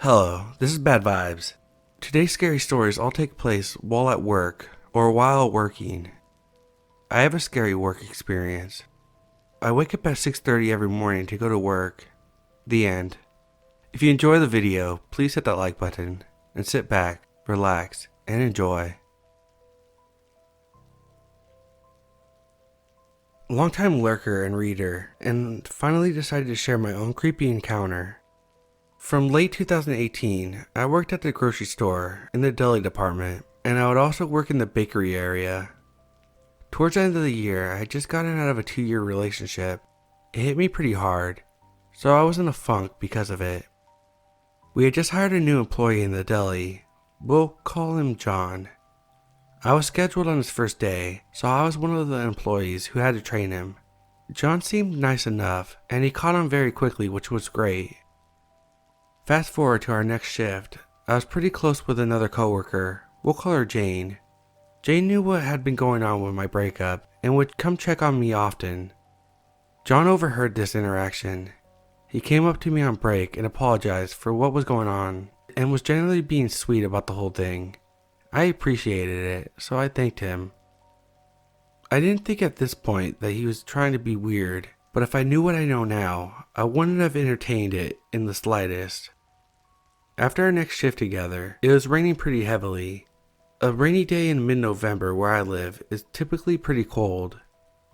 Hello, this is Bad Vibes. Today's scary stories all take place while at work or while working. I have a scary work experience. I wake up at 6:30 every morning to go to work. The end. If you enjoy the video, please hit that like button and sit back, relax, and enjoy. Longtime lurker and reader, and finally decided to share my own creepy encounter. From late 2018, I worked at the grocery store in the deli department, and I would also work in the bakery area. Towards the end of the year, I had just gotten out of a 2-year relationship. It hit me pretty hard, so I was in a funk because of it. We had just hired a new employee in the deli. We'll call him John. I was scheduled on his first day, so I was one of the employees who had to train him. John seemed nice enough, and he caught on very quickly, which was great. Fast forward to our next shift, I was pretty close with another coworker. We'll call her Jane. Jane knew what had been going on with my breakup and would come check on me often. John overheard this interaction. He came up to me on break and apologized for what was going on and was generally being sweet about the whole thing. I appreciated it, so I thanked him. I didn't think at this point that he was trying to be weird, but if I knew what I know now, I wouldn't have entertained it in the slightest. After our next shift together, it was raining pretty heavily. A rainy day in mid-November where I live is typically pretty cold.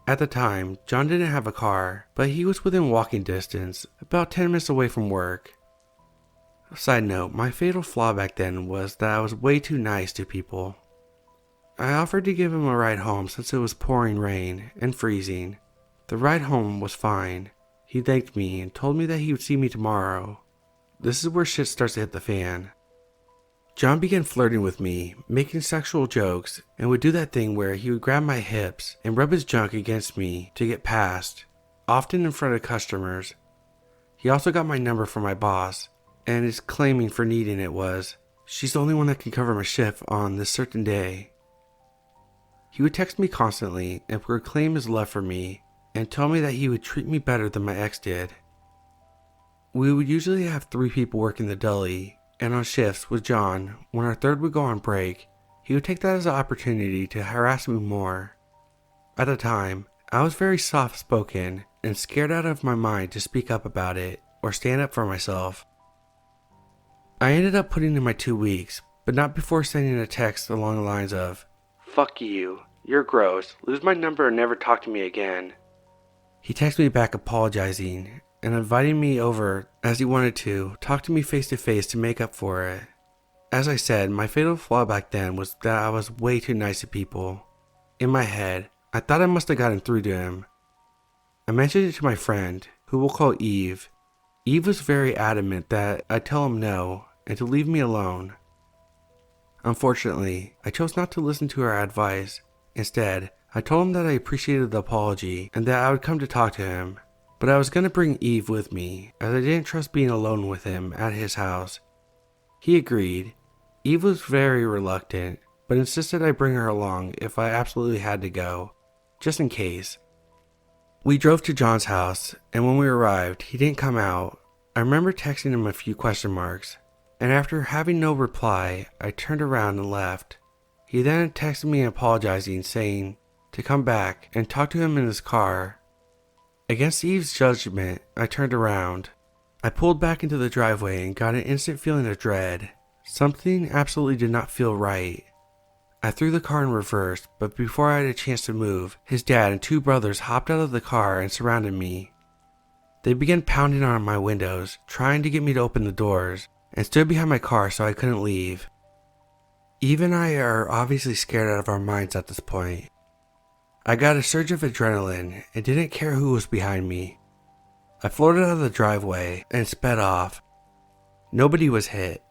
At the time, John didn't have a car, but he was within walking distance, about 10 minutes away from work. Side note, my fatal flaw back then was that I was way too nice to people. I offered to give him a ride home since it was pouring rain and freezing. The ride home was fine. He thanked me and told me that he would see me tomorrow. This is where shit starts to hit the fan. John began flirting with me, making sexual jokes, and would do that thing where he would grab my hips and rub his junk against me to get past, often in front of customers. He also got my number from my boss, and his claiming for needing it was, "She's the only one that can cover my shift on this certain day." He would text me constantly and proclaim his love for me and tell me that he would treat me better than my ex did. We would usually have 3 people working the deli, and on shifts with John, when our third would go on break, he would take that as an opportunity to harass me more. At the time, I was very soft-spoken and scared out of my mind to speak up about it or stand up for myself. I ended up putting in my 2 weeks, but not before sending a text along the lines of, "Fuck you, you're gross, lose my number and never talk to me again." He texted me back apologizing and inviting me over as he wanted to talk to me face to face to make up for it. As I said, my fatal flaw back then was that I was way too nice to people. In my head, I thought I must have gotten through to him. I mentioned it to my friend, who we'll call Eve. Eve was very adamant that I tell him no and to leave me alone. Unfortunately, I chose not to listen to her advice. Instead, I told him that I appreciated the apology and that I would come to talk to him. But I was going to bring Eve with me, as I didn't trust being alone with him at his house. He agreed. Eve was very reluctant, but insisted I bring her along if I absolutely had to go, just in case. We drove to John's house, and when we arrived, he didn't come out. I remember texting him a few question marks, and after having no reply, I turned around and left. He then texted me apologizing, saying to come back and talk to him in his car. Against Eve's judgment, I turned around. I pulled back into the driveway and got an instant feeling of dread. Something absolutely did not feel right. I threw the car in reverse, but before I had a chance to move, his dad and 2 brothers hopped out of the car and surrounded me. They began pounding on my windows, trying to get me to open the doors, and stood behind my car so I couldn't leave. Eve and I are obviously scared out of our minds at this point. I got a surge of adrenaline and didn't care who was behind me. I floated out of the driveway and sped off. Nobody was hit.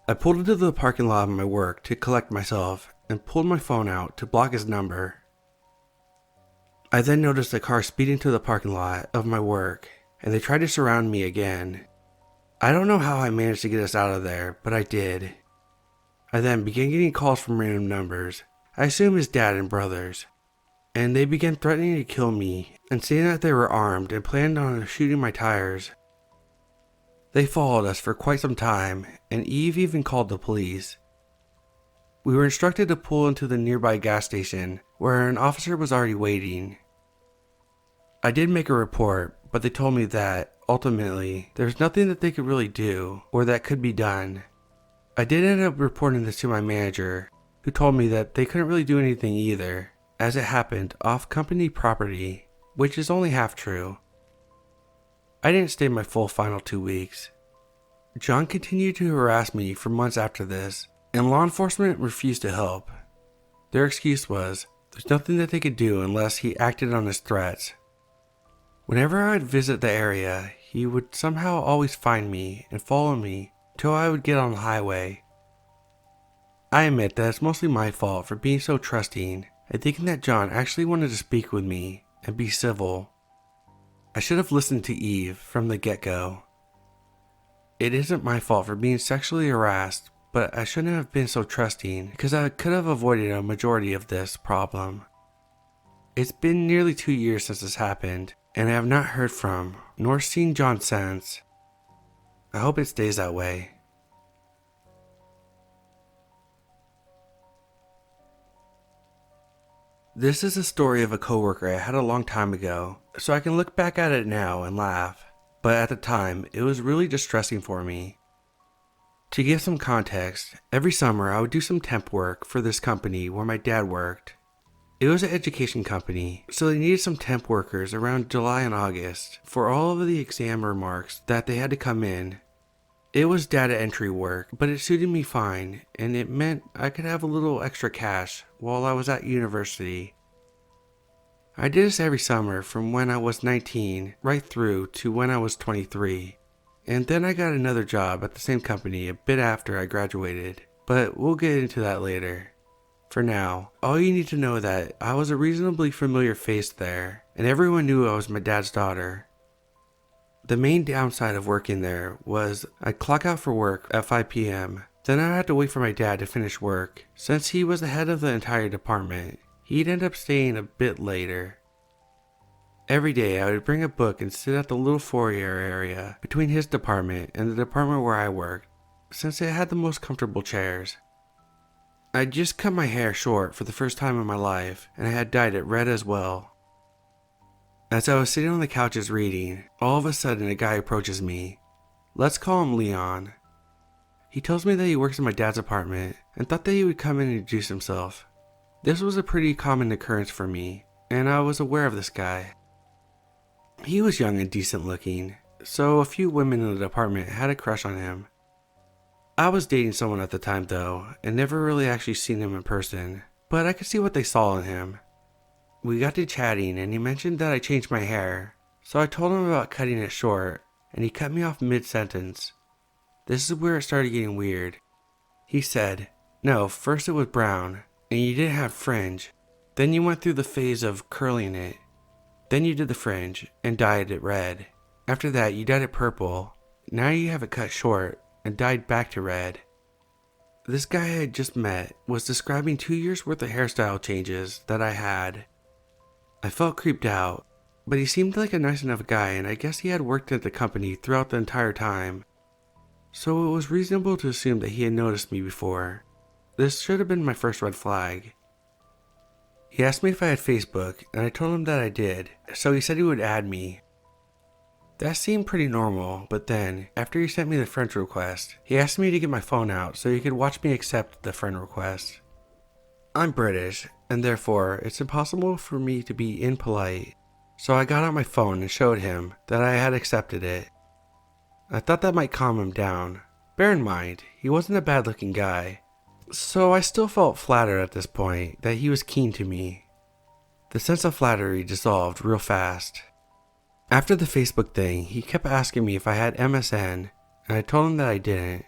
I pulled into the parking lot of my work to collect myself and pulled my phone out to block his number. I then noticed a car speeding to the parking lot of my work, and they tried to surround me again. I don't know how I managed to get us out of there, but I did. I then began getting calls from random numbers. I assume his dad and brothers. And they began threatening to kill me and saying that they were armed and planned on shooting my tires. They followed us for quite some time, and Eve even called the police. We were instructed to pull into the nearby gas station, where an officer was already waiting. I did make a report, but they told me that, ultimately, there's nothing that they could really do, or that could be done. I did end up reporting this to my manager, who told me that they couldn't really do anything either, as it happened off company property, which is only half true. I didn't stay my full final 2 weeks. John continued to harass me for months after this, and law enforcement refused to help. Their excuse was, there's nothing that they could do unless he acted on his threats. Whenever I would visit the area, he would somehow always find me and follow me till I would get on the highway. I admit that it's mostly my fault for being so trusting and thinking that John actually wanted to speak with me and be civil. I should have listened to Eve from the get-go. It isn't my fault for being sexually harassed, but I shouldn't have been so trusting because I could have avoided a majority of this problem. It's been nearly 2 years since this happened, and I have not heard from nor seen John since. I hope it stays that way. This is a story of a coworker I had a long time ago, so I can look back at it now and laugh, but at the time, it was really distressing for me. To give some context, every summer I would do some temp work for this company where my dad worked. It was an education company, so they needed some temp workers around July and August for all of the exam remarks that they had to come in. It was data entry work, but it suited me fine, and it meant I could have a little extra cash while I was at university. I did this every summer from when I was 19 right through to when I was 23, and then I got another job at the same company a bit after I graduated, but we'll get into that later. For now, all you need to know is that I was a reasonably familiar face there, and everyone knew I was my dad's daughter. The main downside of working there was I'd clock out for work at 5 p.m. Then I'd have to wait for my dad to finish work. Since he was the head of the entire department, he'd end up staying a bit later. Every day I would bring a book and sit at the little foyer area between his department and the department where I worked, since it had the most comfortable chairs. I'd just cut my hair short for the first time in my life, and I had dyed it red as well. As I was sitting on the couches reading, all of a sudden a guy approaches me. Let's call him Leon. He tells me that he works in my dad's apartment and thought that he would come in and introduce himself. This was a pretty common occurrence for me, and I was aware of this guy. He was young and decent looking, so a few women in the department had a crush on him. I was dating someone at the time though, and never really actually seen him in person, but I could see what they saw in him. We got to chatting and he mentioned that I changed my hair, so I told him about cutting it short, and he cut me off mid-sentence. This is where it started getting weird. He said, no, first it was brown, and you didn't have fringe. Then you went through the phase of curling it. Then you did the fringe and dyed it red. After that you dyed it purple. Now you have it cut short and dyed back to red. This guy I had just met was describing 2 years worth of hairstyle changes that I had. I felt creeped out, but he seemed like a nice enough guy, and I guess he had worked at the company throughout the entire time. So it was reasonable to assume that he had noticed me before. This should have been my first red flag. He asked me if I had Facebook, and I told him that I did, so he said he would add me. That seemed pretty normal, but then, after he sent me the friend request, he asked me to get my phone out so he could watch me accept the friend request. I'm British, and therefore it's impossible for me to be impolite, so I got out my phone and showed him that I had accepted it. I thought that might calm him down. Bear in mind, he wasn't a bad looking guy, so I still felt flattered at this point that he was keen to me. The sense of flattery dissolved real fast. After the Facebook thing, he kept asking me if I had MSN, and I told him that I didn't.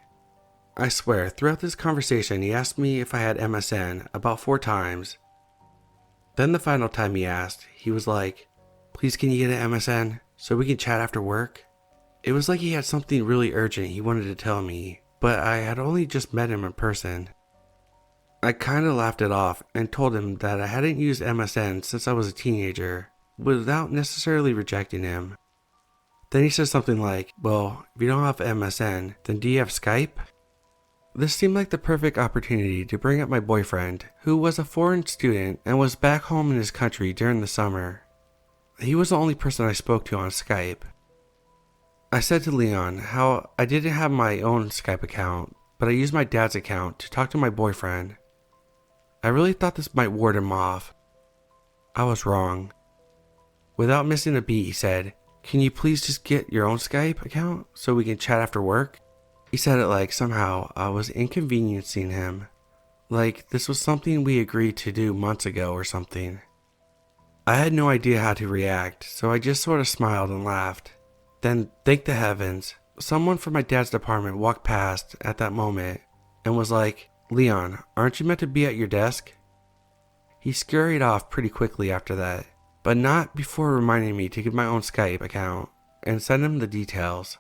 I swear, throughout this conversation he asked me if I had MSN about 4 times. Then the final time he asked, he was like, please can you get an MSN so we can chat after work? It was like he had something really urgent he wanted to tell me, but I had only just met him in person. I kinda laughed it off and told him that I hadn't used MSN since I was a teenager, without necessarily rejecting him. Then he says something like, well, if you don't have MSN, then do you have Skype? This seemed like the perfect opportunity to bring up my boyfriend, who was a foreign student and was back home in his country during the summer. He was the only person I spoke to on Skype. I said to Leon how I didn't have my own Skype account, but I used my dad's account to talk to my boyfriend. I really thought this might ward him off. I was wrong. Without missing a beat, he said, "Can you please just get your own Skype account so we can chat after work?" He said it like somehow I was inconveniencing him, like this was something we agreed to do months ago or something. I had no idea how to react, so I just sort of smiled and laughed. Then, thank the heavens, someone from my dad's department walked past at that moment and was like, "Leon, aren't you meant to be at your desk?" He scurried off pretty quickly after that, but not before reminding me to get my own Skype account and send him the details.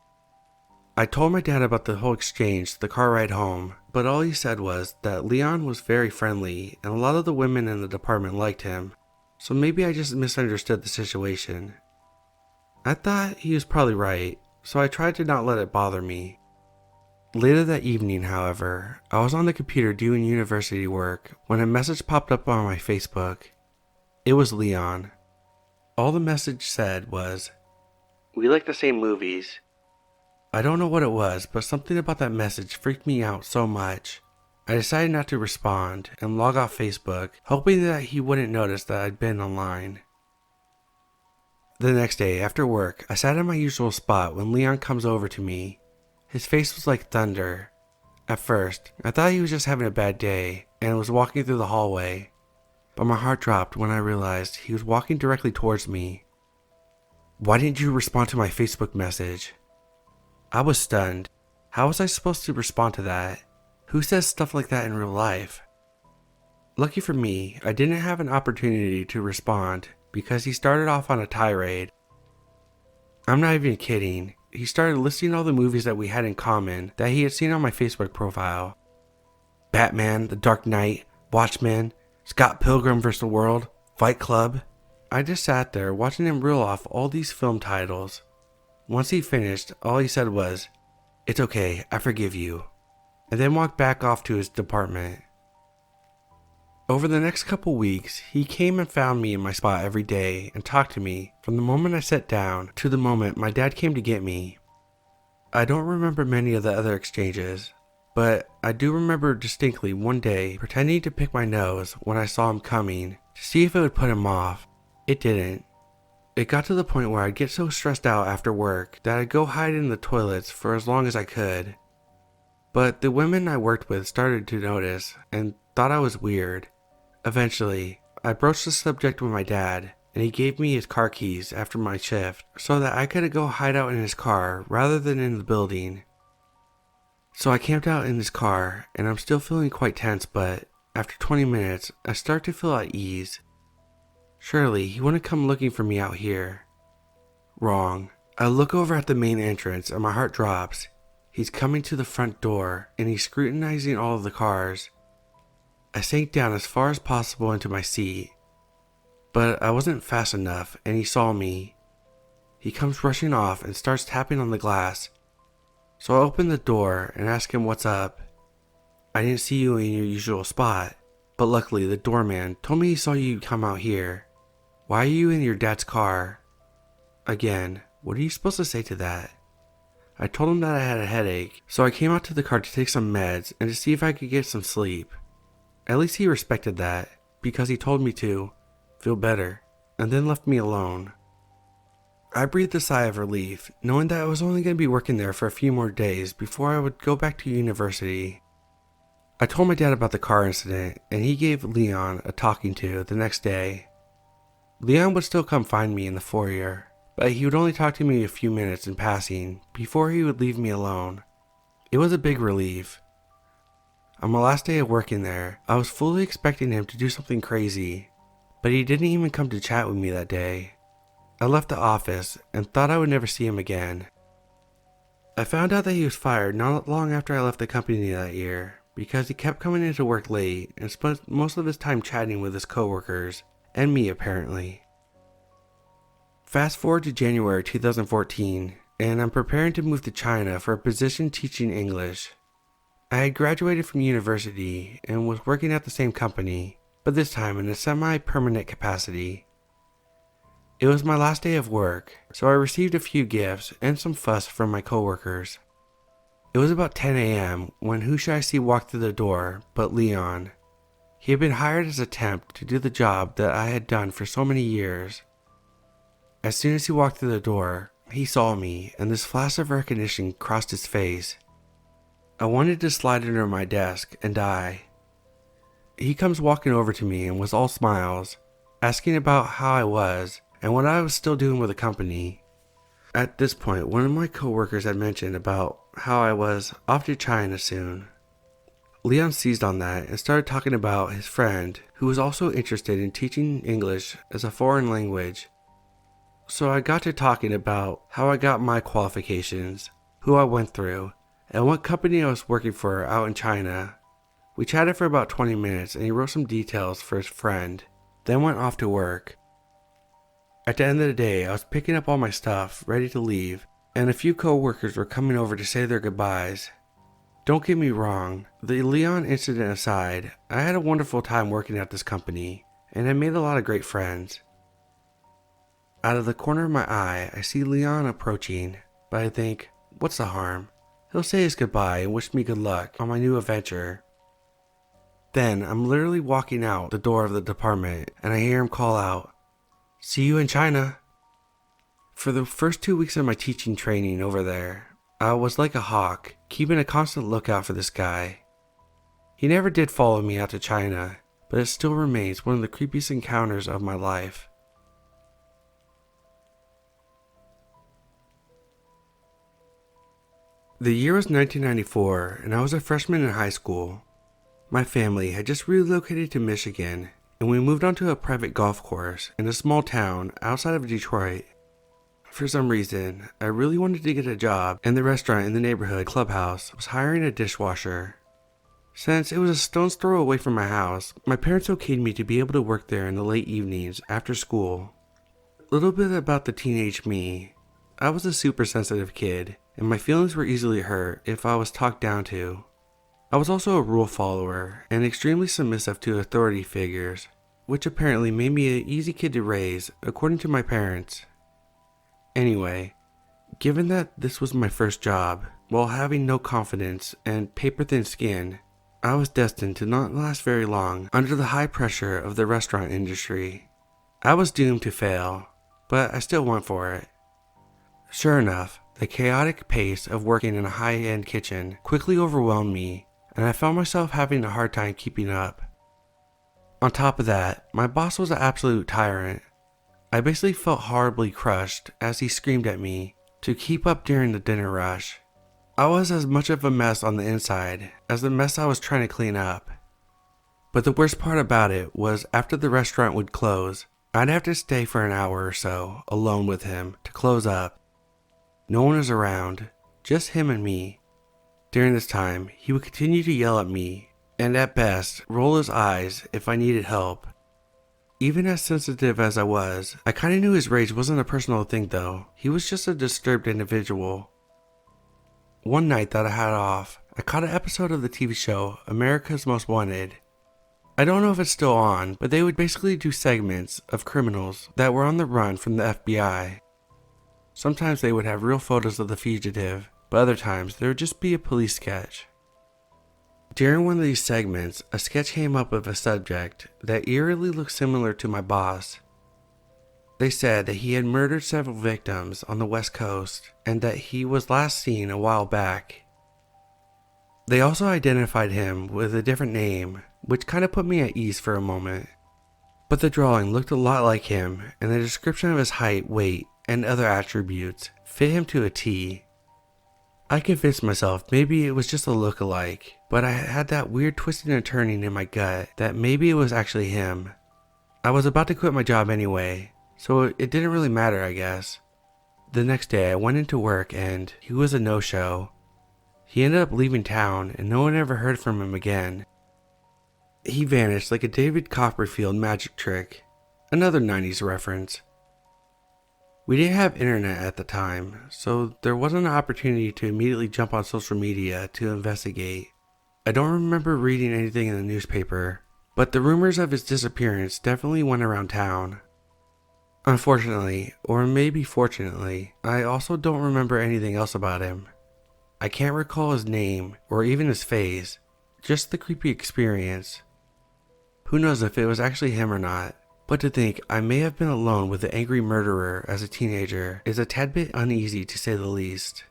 I told my dad about the whole exchange the car ride home, but all he said was that Leon was very friendly and a lot of the women in the department liked him, so maybe I just misunderstood the situation. I thought he was probably right, so I tried to not let it bother me. Later that evening, however, I was on the computer doing university work when a message popped up on my Facebook. It was Leon. All the message said was, "We like the same movies." I don't know what it was, but something about that message freaked me out so much. I decided not to respond and log off Facebook, hoping that he wouldn't notice that I'd been online. The next day, after work, I sat in my usual spot when Leon comes over to me. His face was like thunder. At first, I thought he was just having a bad day and was walking through the hallway, but my heart dropped when I realized he was walking directly towards me. "Why didn't you respond to my Facebook message?" I was stunned. How was I supposed to respond to that? Who says stuff like that in real life? Lucky for me, I didn't have an opportunity to respond because he started off on a tirade. I'm not even kidding. He started listing all the movies that we had in common that he had seen on my Facebook profile. Batman, The Dark Knight, Watchmen, Scott Pilgrim vs. the World, Fight Club. I just sat there watching him reel off all these film titles. Once he finished, all he said was, "It's okay, I forgive you," and then walked back off to his department. Over the next couple weeks, he came and found me in my spot every day and talked to me from the moment I sat down to the moment my dad came to get me. I don't remember many of the other exchanges, but I do remember distinctly one day pretending to pick my nose when I saw him coming to see if it would put him off. It didn't. It got to the point where I'd get so stressed out after work that I'd go hide in the toilets for as long as I could. But the women I worked with started to notice and thought I was weird. Eventually, I broached the subject with my dad, and he gave me his car keys after my shift so that I could go hide out in his car rather than in the building. So I camped out in his car, and I'm still feeling quite tense, but after 20 minutes, I start to feel at ease. Surely, he wouldn't come looking for me out here. Wrong. I look over at the main entrance and my heart drops. He's coming to the front door, and he's scrutinizing all of the cars. I sank down as far as possible into my seat, but I wasn't fast enough and he saw me. He comes rushing off and starts tapping on the glass. So I open the door and ask him what's up. "I didn't see you in your usual spot, but luckily the doorman told me he saw you come out here. Why are you in your dad's car?" Again, what are you supposed to say to that? I told him that I had a headache, so I came out to the car to take some meds and to see if I could get some sleep. At least he respected that, because he told me to feel better, and then left me alone. I breathed a sigh of relief, knowing that I was only going to be working there for a few more days before I would go back to university. I told my dad about the car incident, and he gave Leon a talking to the next day. Leon would still come find me in the foyer, but he would only talk to me a few minutes in passing before he would leave me alone. It was a big relief. On my last day of working there, I was fully expecting him to do something crazy, but he didn't even come to chat with me that day. I left the office and thought I would never see him again. I found out that he was fired not long after I left the company that year because he kept coming into work late and spent most of his time chatting with his coworkers, and me apparently. Fast forward to January 2014, and I'm preparing to move to China for a position teaching English. I had graduated from university and was working at the same company, but this time in a semi-permanent capacity. It was my last day of work, so I received a few gifts and some fuss from my coworkers. It was about 10 a.m. when who should I see walk through the door but Leon. He had been hired as a temp to do the job that I had done for so many years. As soon as he walked through the door, he saw me and this flash of recognition crossed his face. I wanted to slide under my desk and die. He comes walking over to me and was all smiles, asking about how I was and what I was still doing with the company. At this point, one of my coworkers had mentioned about how I was off to China soon. Leon seized on that and started talking about his friend who was also interested in teaching English as a foreign language. So I got to talking about how I got my qualifications, who I went through, and what company I was working for out in China. We chatted for about 20 minutes and he wrote some details for his friend, then went off to work. At the end of the day, I was picking up all my stuff, ready to leave, and a few co-workers were coming over to say their goodbyes. Don't get me wrong, the Leon incident aside, I had a wonderful time working at this company, and I made a lot of great friends. Out of the corner of my eye, I see Leon approaching, but I think, what's the harm? He'll say his goodbye and wish me good luck on my new adventure. Then, I'm literally walking out the door of the department, and I hear him call out, "See you in China." For the first 2 weeks of my teaching training over there, I was like a hawk, keeping a constant lookout for this guy. He never did follow me out to China, but it still remains one of the creepiest encounters of my life. The year was 1994, and I was a freshman in high school. My family had just relocated to Michigan, and we moved onto a private golf course in a small town outside of Detroit. For some reason, I really wanted to get a job, and the restaurant in the neighborhood clubhouse was hiring a dishwasher. Since it was a stone's throw away from my house, my parents okayed me to be able to work there in the late evenings after school. A little bit about the teenage me. I was a super sensitive kid, and my feelings were easily hurt if I was talked down to. I was also a rule follower and extremely submissive to authority figures, which apparently made me an easy kid to raise, according to my parents. Anyway, given that this was my first job, while having no confidence and paper-thin skin, I was destined to not last very long under the high pressure of the restaurant industry. I was doomed to fail, but I still went for it. Sure enough, the chaotic pace of working in a high-end kitchen quickly overwhelmed me, and I found myself having a hard time keeping up. On top of that, my boss was an absolute tyrant. I basically felt horribly crushed as he screamed at me to keep up during the dinner rush. I was as much of a mess on the inside as the mess I was trying to clean up. But the worst part about it was after the restaurant would close, I'd have to stay for an hour or so alone with him to close up. No one was around, just him and me. During this time, he would continue to yell at me, and at best, roll his eyes if I needed help. Even as sensitive as I was, I kinda knew his rage wasn't a personal thing though. He was just a disturbed individual. One night that I had off, I caught an episode of the TV show America's Most Wanted. I don't know if it's still on, but they would basically do segments of criminals that were on the run from the FBI. Sometimes they would have real photos of the fugitive, but other times there would just be a police sketch. During one of these segments, a sketch came up of a subject that eerily looked similar to my boss. They said that he had murdered several victims on the West Coast and that he was last seen a while back. They also identified him with a different name, which kind of put me at ease for a moment. But the drawing looked a lot like him, and the description of his height, weight, and other attributes fit him to a T. I convinced myself maybe it was just a look-alike, but I had that weird twisting and turning in my gut that maybe it was actually him. I was about to quit my job anyway, so it didn't really matter, I guess. The next day I went into work and he was a no-show. He ended up leaving town and no one ever heard from him again. He vanished like a David Copperfield magic trick, another 90s reference. We didn't have internet at the time, so there wasn't an opportunity to immediately jump on social media to investigate. I don't remember reading anything in the newspaper, but the rumors of his disappearance definitely went around town. Unfortunately, or maybe fortunately, I also don't remember anything else about him. I can't recall his name or even his face, just the creepy experience. Who knows if it was actually him or not, but to think I may have been alone with the angry murderer as a teenager is a tad bit uneasy to say the least.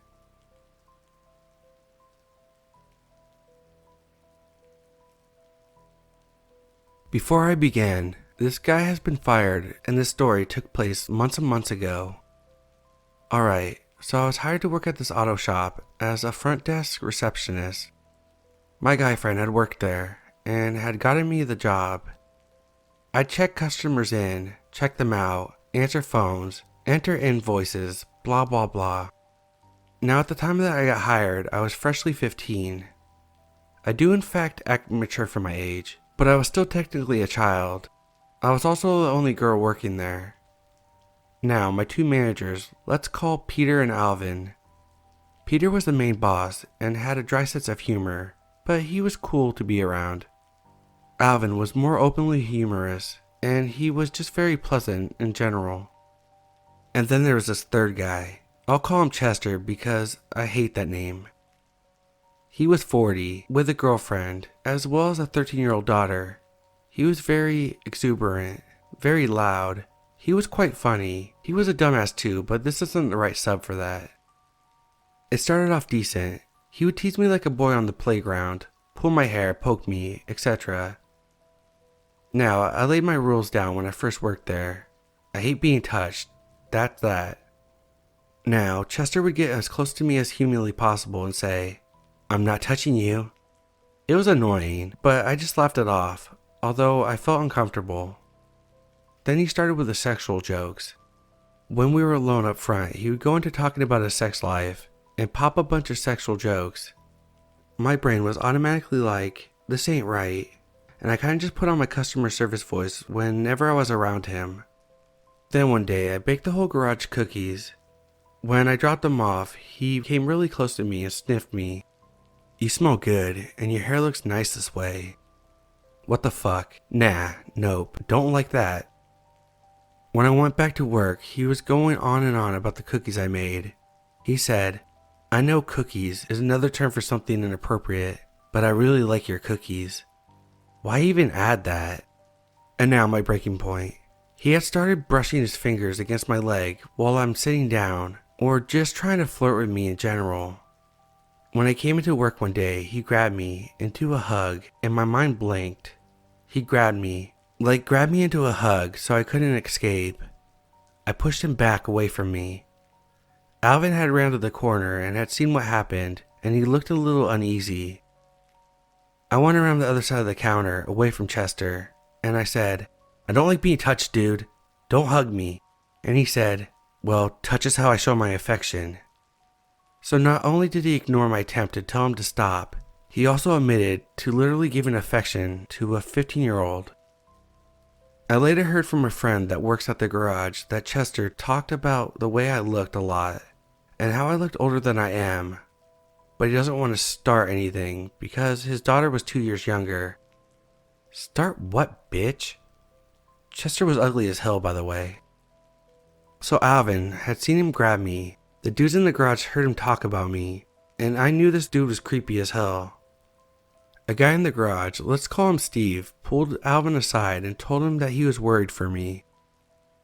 Before I begin, this guy has been fired and this story took place months and months ago. Alright, so I was hired to work at this auto shop as a front desk receptionist. My guy friend had worked there and had gotten me the job. I'd check customers in, check them out, answer phones, enter invoices, blah blah blah. Now at the time that I got hired, I was freshly 15. I do in fact act mature for my age, but I was still technically a child. I was also the only girl working there. Now my two managers, let's call Peter and Alvin. Peter was the main boss and had a dry sense of humor, but he was cool to be around. Alvin was more openly humorous, and he was just very pleasant in general. And then there was this third guy. I'll call him Chester because I hate that name. He was 40, with a girlfriend, as well as a 13-year-old daughter. He was very exuberant, very loud. He was quite funny. He was a dumbass too, but this isn't the right sub for that. It started off decent. He would tease me like a boy on the playground, pull my hair, poke me, etc. Now, I laid my rules down when I first worked there. I hate being touched. That's that. Now, Chester would get as close to me as humanly possible and say, "I'm not touching you." It was annoying, but I just laughed it off, although I felt uncomfortable. Then he started with the sexual jokes. When we were alone up front, he would go into talking about his sex life and pop a bunch of sexual jokes. My brain was automatically like, this ain't right, and I kinda just put on my customer service voice whenever I was around him. Then one day, I baked the whole garage cookies. When I dropped them off, he came really close to me and sniffed me. "You smell good, and your hair looks nice this way." What the fuck? Nah, nope, don't like that. When I went back to work, he was going on and on about the cookies I made. He said, "I know cookies is another term for something inappropriate, but I really like your cookies." Why even add that? And now my breaking point. He had started brushing his fingers against my leg while I'm sitting down, or just trying to flirt with me in general. When I came into work one day, he grabbed me into a hug and my mind blanked. He grabbed me into a hug so I couldn't escape. I pushed him back away from me. Alvin had rounded the corner and had seen what happened, and he looked a little uneasy. I went around the other side of the counter, away from Chester, and I said, "I don't like being touched, dude. Don't hug me." And he said, "Well, touch is how I show my affection." So not only did he ignore my attempt to tell him to stop, he also admitted to literally giving affection to a 15-year-old. I later heard from a friend that works at the garage that Chester talked about the way I looked a lot, and how I looked older than I am. But he doesn't want to start anything because his daughter was 2 years younger. Start what, bitch? Chester was ugly as hell, by the way. So Alvin had seen him grab me. The dudes in the garage heard him talk about me, and I knew this dude was creepy as hell. A guy in the garage, let's call him Steve, pulled Alvin aside and told him that he was worried for me.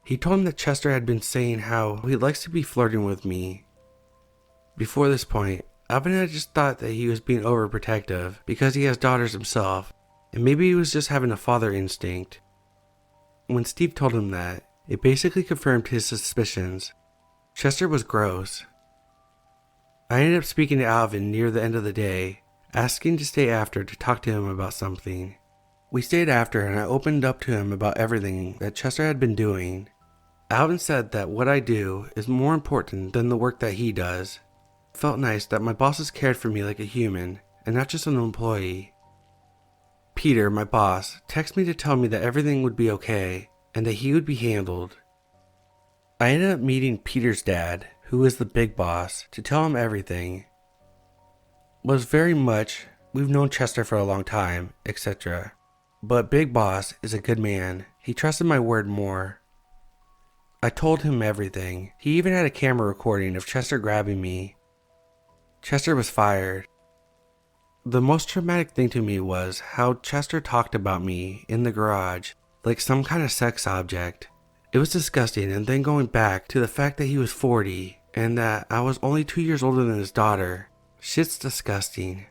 He told him that Chester had been saying how he likes to be flirting with me. Before this point, Alvin had just thought that he was being overprotective because he has daughters himself, and maybe he was just having a father instinct. When Steve told him that, it basically confirmed his suspicions. Chester was gross. I ended up speaking to Alvin near the end of the day, asking to stay after to talk to him about something. We stayed after and I opened up to him about everything that Chester had been doing. Alvin said that what I do is more important than the work that he does. It felt nice that my bosses cared for me like a human and not just an employee. Peter, my boss, texted me to tell me that everything would be okay and that he would be handled. I ended up meeting Peter's dad, who is the big boss, to tell him everything. Was very much, we've known Chester for a long time, etc. But Big Boss is a good man. He trusted my word more. I told him everything. He even had a camera recording of Chester grabbing me. Chester was fired. The most traumatic thing to me was how Chester talked about me in the garage like some kind of sex object. It was disgusting, and then going back to the fact that he was 40 and that I was only 2 years older than his daughter. Shit's disgusting.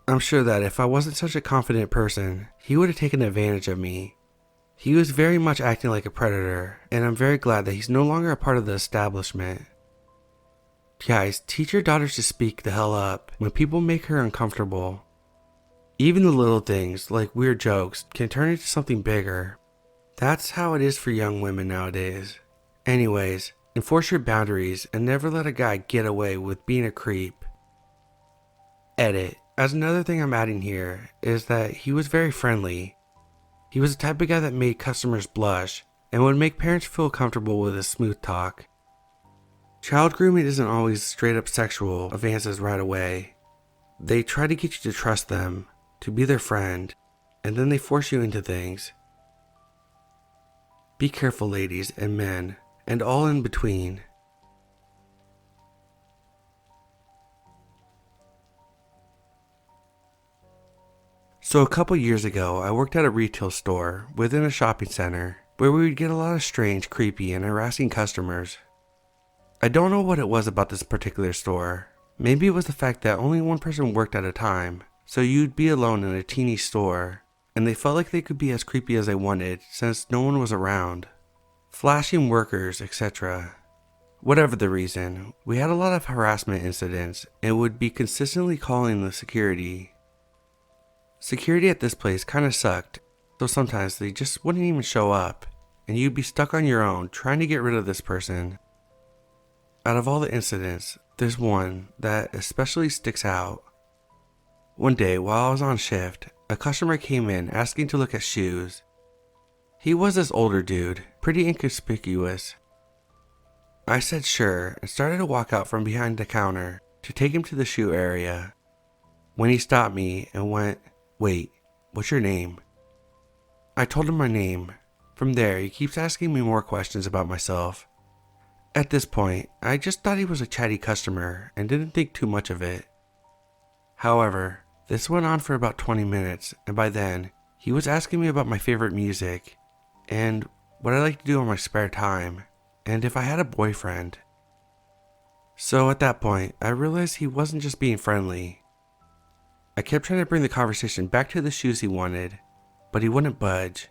I'm sure that if I wasn't such a confident person, he would have taken advantage of me. He was very much acting like a predator, and I'm very glad that he's no longer a part of the establishment. Guys, teach your daughters to speak the hell up when people make her uncomfortable. Even the little things, like weird jokes, can turn into something bigger. That's how it is for young women nowadays. Anyways, enforce your boundaries and never let a guy get away with being a creep. Edit. As another thing I'm adding here is that he was very friendly. He was the type of guy that made customers blush and would make parents feel comfortable with his smooth talk. Child grooming isn't always straight up sexual advances right away. They try to get you to trust them, to be their friend, and then they force you into things. Be careful, ladies and men, and all in between. So a couple years ago, I worked at a retail store within a shopping center where we would get a lot of strange, creepy, and harassing customers. I don't know what it was about this particular store. Maybe it was the fact that only one person worked at a time, so you'd be alone in a teeny store, and they felt like they could be as creepy as they wanted since no one was around. Flashing workers, etc. Whatever the reason, we had a lot of harassment incidents and would be consistently calling the security. Security at this place kinda sucked, so sometimes they just wouldn't even show up, and you'd be stuck on your own trying to get rid of this person. Out of all the incidents, there's one that especially sticks out. One day while I was on shift, a customer came in asking to look at shoes. He was this older dude, pretty inconspicuous. I said sure and started to walk out from behind the counter to take him to the shoe area, when he stopped me and went, "Wait, what's your name?" I told him my name. From there, he keeps asking me more questions about myself. At this point, I just thought he was a chatty customer and didn't think too much of it. However, this went on for about 20 minutes, and by then, he was asking me about my favorite music, and what I like to do on my spare time, and if I had a boyfriend. So at that point, I realized he wasn't just being friendly. I kept trying to bring the conversation back to the shoes he wanted, but he wouldn't budge.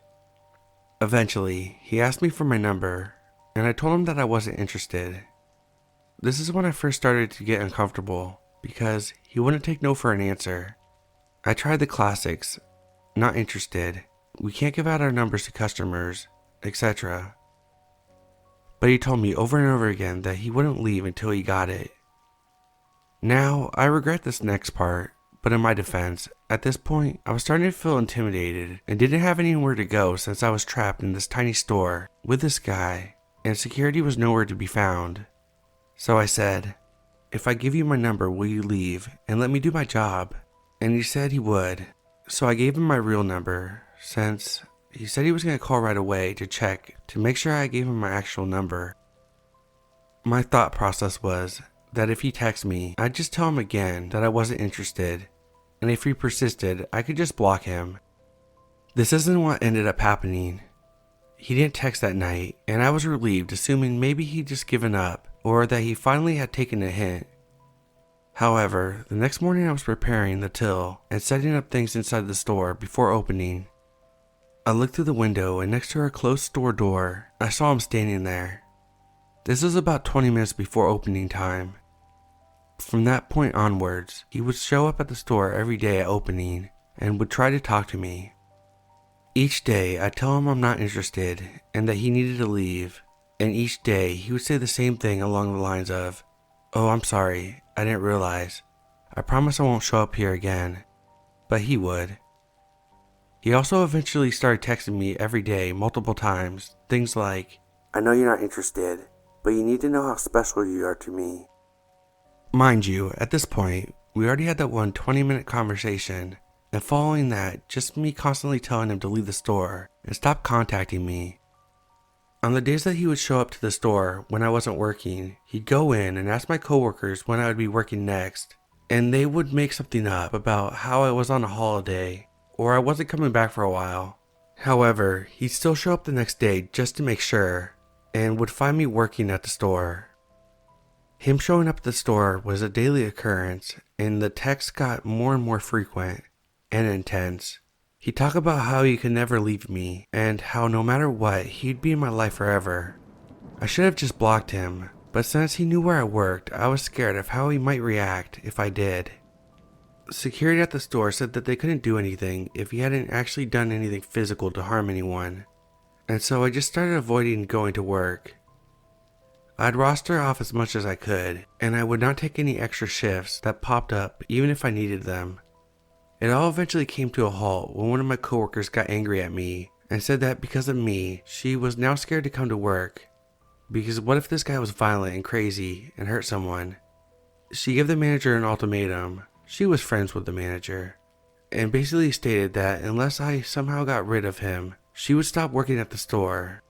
Eventually, he asked me for my number, and I told him that I wasn't interested. This is when I first started to get uncomfortable, because he wouldn't take no for an answer. I tried the classics, not interested, we can't give out our numbers to customers, etc. But he told me over and over again that he wouldn't leave until he got it. Now, I regret this next part, but in my defense, at this point, I was starting to feel intimidated and didn't have anywhere to go since I was trapped in this tiny store with this guy, and security was nowhere to be found. So I said, "If I give you my number, will you leave and let me do my job?" And he said he would, so I gave him my real number, since he said he was going to call right away to check to make sure I gave him my actual number. My thought process was that if he texted me, I'd just tell him again that I wasn't interested, and if he persisted, I could just block him. This isn't what ended up happening. He didn't text that night, and I was relieved, assuming maybe he'd just given up, or that he finally had taken a hint. However, the next morning I was preparing the till and setting up things inside the store before opening. I looked through the window, and next to our closed store door, I saw him standing there. This was about 20 minutes before opening time. From that point onwards, he would show up at the store every day at opening and would try to talk to me. Each day, I'd tell him I'm not interested and that he needed to leave, and each day he would say the same thing along the lines of, "Oh, I'm sorry, I didn't realize. I promise I won't show up here again." But he would. He also eventually started texting me every day multiple times, things like, I know you're not interested, but you need to know how special you are to me. Mind you, at this point, we already had that one 20-minute conversation, and following that, just me constantly telling him to leave the store and stop contacting me. On the days that he would show up to the store when I wasn't working, he'd go in and ask my coworkers when I would be working next, and they would make something up about how I was on a holiday or I wasn't coming back for a while. However, he'd still show up the next day just to make sure, and would find me working at the store. Him showing up at the store was a daily occurrence, and the texts got more and more frequent and intense. He'd talk about how he could never leave me, and how no matter what, he'd be in my life forever. I should have just blocked him, but since he knew where I worked, I was scared of how he might react if I did. Security at the store said that they couldn't do anything if he hadn't actually done anything physical to harm anyone, and so I just started avoiding going to work. I'd roster off as much as I could, and I would not take any extra shifts that popped up even if I needed them. It all eventually came to a halt when one of my coworkers got angry at me and said that because of me, she was now scared to come to work. Because what if this guy was violent and crazy and hurt someone? She gave the manager an ultimatum. She was friends with the manager, and basically stated that unless I somehow got rid of him, she would stop working at the store.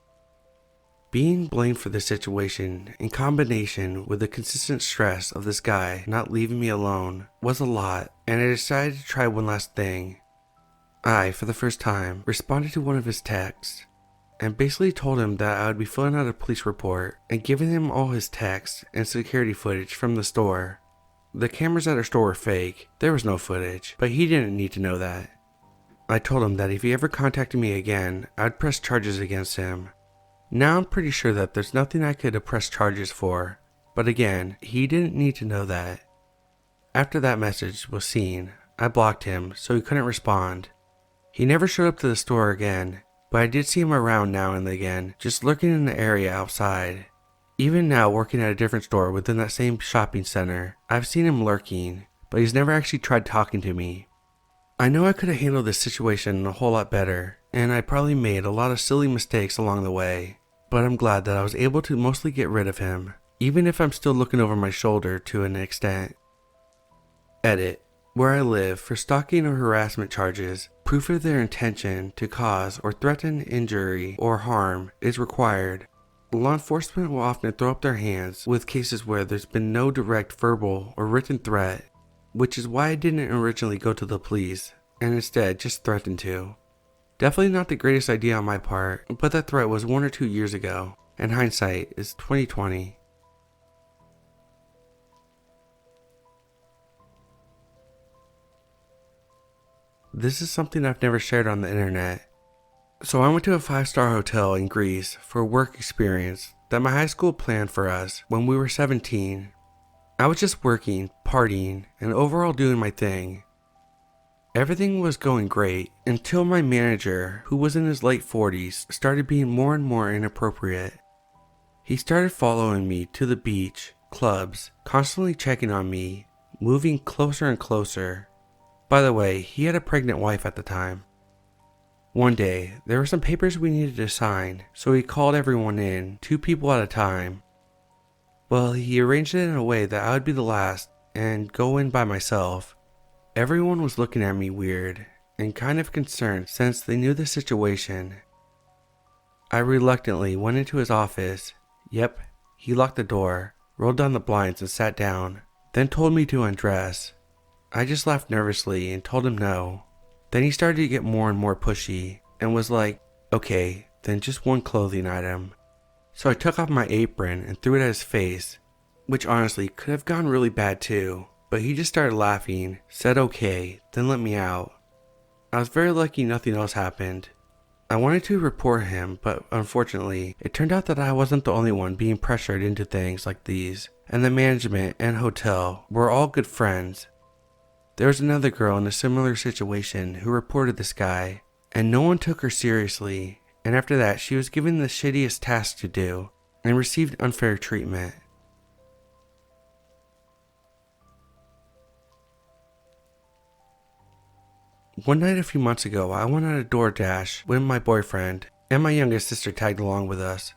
Being blamed for this situation, in combination with the consistent stress of this guy not leaving me alone, was a lot, and I decided to try one last thing. I, for the first time, responded to one of his texts, and basically told him that I would be filling out a police report and giving him all his texts and security footage from the store. The cameras at our store were fake, there was no footage, but he didn't need to know that. I told him that if he ever contacted me again, I'd press charges against him. Now I'm pretty sure that there's nothing I could press charges for, but again, he didn't need to know that. After that message was seen, I blocked him so he couldn't respond. He never showed up to the store again, but I did see him around now and again, just lurking in the area outside. Even now working at a different store within that same shopping center, I've seen him lurking, but he's never actually tried talking to me. I know I could have handled this situation a whole lot better, and I probably made a lot of silly mistakes along the way. But I'm glad that I was able to mostly get rid of him, even if I'm still looking over my shoulder to an extent. Edit. Where I live, for stalking or harassment charges, proof of their intention to cause or threaten injury or harm is required. Law enforcement will often throw up their hands with cases where there's been no direct verbal or written threat, which is why I didn't originally go to the police, and instead just threatened to. Definitely not the greatest idea on my part, but that threat was 1 or 2 years ago, and hindsight is 20/20. This is something I've never shared on the internet. So I went to a 5-star hotel in Greece for a work experience that my high school planned for us when we were 17. I was just working, partying, and overall doing my thing. Everything was going great until my manager, who was in his late 40s, started being more and more inappropriate. He started following me to the beach, clubs, constantly checking on me, moving closer and closer. By the way, he had a pregnant wife at the time. One day, there were some papers we needed to sign, so he called everyone in, 2 people at a time. Well, he arranged it in a way that I would be the last and go in by myself. Everyone was looking at me weird and kind of concerned since they knew the situation. I reluctantly went into his office. Yep, he locked the door, rolled down the blinds and sat down, then told me to undress. I just laughed nervously and told him no. Then he started to get more and more pushy and was like, okay, then just one clothing item. So I took off my apron and threw it at his face, which honestly could have gone really bad too. But he just started laughing, said okay, then let me out. I was very lucky nothing else happened. I wanted to report him, but unfortunately, it turned out that I wasn't the only one being pressured into things like these, and the management and hotel were all good friends. There was another girl in a similar situation who reported this guy, and no one took her seriously, and after that she was given the shittiest task to do, and received unfair treatment. One night a few months ago, I went on a DoorDash with my boyfriend, and my youngest sister tagged along with us.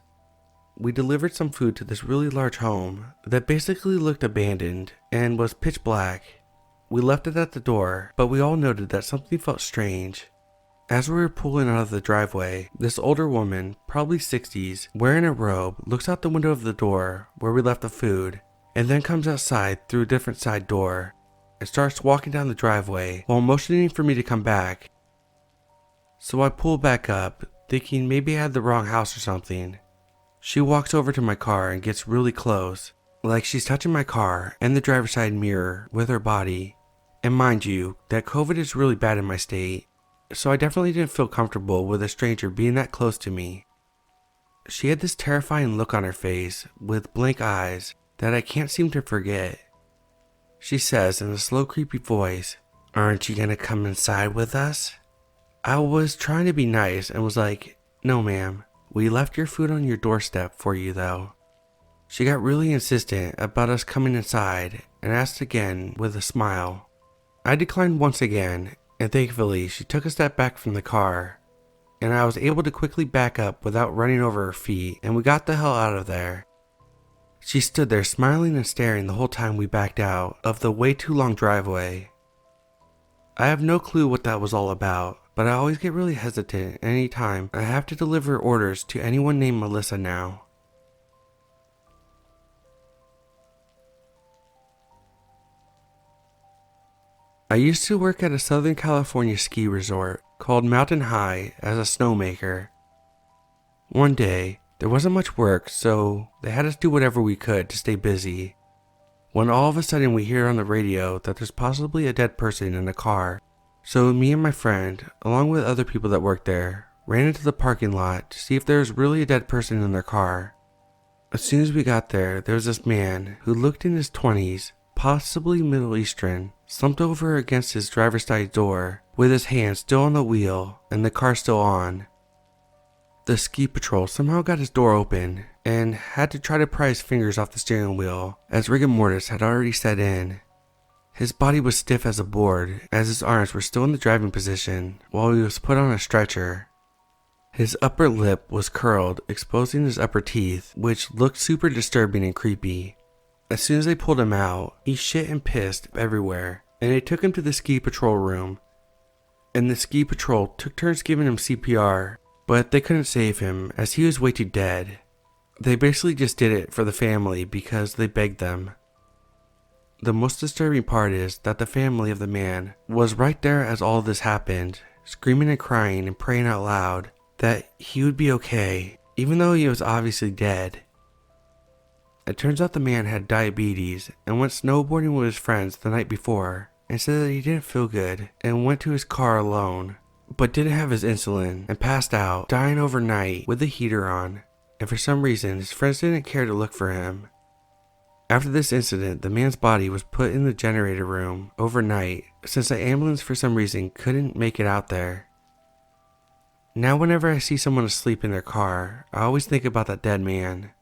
we delivered some food to this really large home that basically looked abandoned and was pitch black. We left it at the door, but we all noted that something felt strange. As we were pulling out of the driveway, this older woman, probably 60s, wearing a robe, looks out the window of the door where we left the food, and then comes outside through a different side door and starts walking down the driveway while motioning for me to come back. So I pull back up, thinking maybe I had the wrong house or something. She walks over to my car and gets really close, like she's touching my car and the driver's side mirror with her body. And mind you, that COVID is really bad in my state, so I definitely didn't feel comfortable with a stranger being that close to me. She had this terrifying look on her face with blank eyes that I can't seem to forget. She says in a slow, creepy voice, "Aren't you gonna come inside with us?" I was trying to be nice and was like, "No ma'am, we left your food on your doorstep for you though." She got really insistent about us coming inside and asked again with a smile. I declined once again, and thankfully she took a step back from the car, and I was able to quickly back up without running over her feet, and we got the hell out of there. She stood there smiling and staring the whole time we backed out of the way too long driveway. I have no clue what that was all about, but I always get really hesitant any time I have to deliver orders to anyone named Melissa now. I used to work at a Southern California ski resort called Mountain High as a snowmaker. One day, there wasn't much work, so they had us do whatever we could to stay busy, when all of a sudden we hear on the radio that there's possibly a dead person in a car. So me and my friend, along with other people that worked there, ran into the parking lot to see if there was really a dead person in their car. As soon as we got there was this man who looked in his 20s, possibly Middle Eastern, slumped over against his driver's side door with his hand still on the wheel and the car still on. The ski patrol somehow got his door open and had to try to pry his fingers off the steering wheel as rigor mortis had already set in. His body was stiff as a board as his arms were still in the driving position while he was put on a stretcher. His upper lip was curled, exposing his upper teeth, which looked super disturbing and creepy. As soon as they pulled him out, he shit and pissed everywhere, and they took him to the ski patrol room. And the ski patrol took turns giving him CPR, but they couldn't save him as he was way too dead. They basically just did it for the family because they begged them. The most disturbing part is that the family of the man was right there as all of this happened, screaming and crying and praying out loud that he would be okay, even though he was obviously dead. It turns out the man had diabetes and went snowboarding with his friends the night before and said that he didn't feel good and went to his car alone, but didn't have his insulin and passed out, dying overnight with the heater on, and for some reason his friends didn't care to look for him. After this incident, the man's body was put in the generator room overnight since the ambulance for some reason couldn't make it out there. Now whenever I see someone asleep in their car, I always think about that dead man.